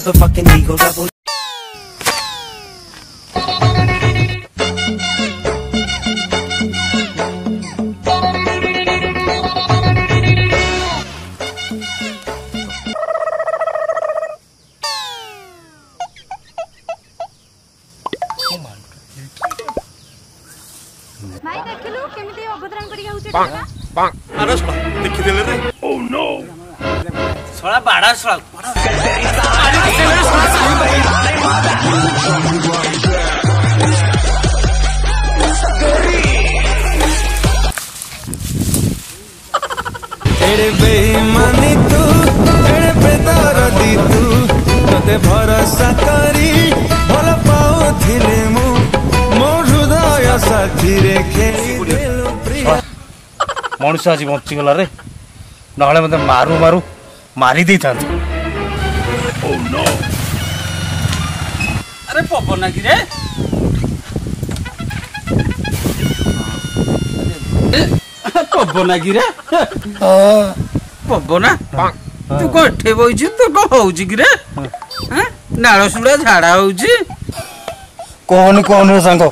motherfucking Eagle Double. भाई देखिलु केमिति अभद्रान करिया होचे अरे सला देखि देले रे ओह नो सला बाड़ा सला तेरे बेईमानी तू तेरे बेदरदी तू तोते भरोसा करी भल पाउथिले मु मो हृदय साथी रे खेलिदेलु प्रिय मनुष्य आज बंची गला रे नहले मते मारू मारू मारी दी था ओह नो अरे पपना की रे पपना की रे पपना तू कोठे बइछु तो को होउची की रे हैं नाळ सुड़ा झाड़ा होउची कोन कोन रे सांग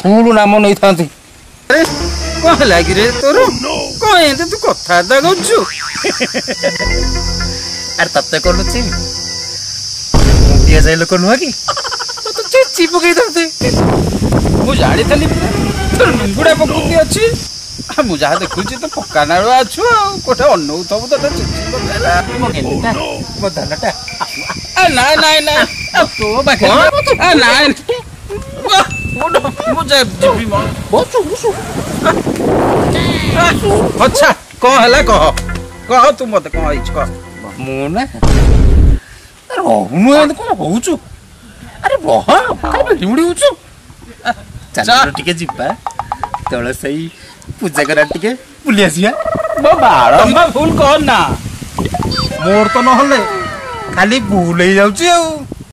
फूल नाम नै थांती अरे को लागी रे तोर को एते तू कथा दा गछु अरे तत्ते कोनुची मुंडिया जाय लोक नुवा की तो चिची पकई दते मु जानि थली तोर नुंगुडा पकुती अछि मु जा देखुची तो पक्का नाळ आछु कोठे अनौ तब तो चिची पकला मगेलटा बदलटा आ नाय नाय नाय तो बाखे आ नाय मुझे जीवी मन बसु बसु अच्छा कह हला कह तू मत कह आइछ कह मु ना अरे हुनु एंद को होउछु अरे बह काय लिउडी होउछु चल टिके जिपा तळे सही पूजा करा टिके बुली आसिया बा बारंबार भूल कर ना मोर तो न हले खाली भूल ही जाउची आ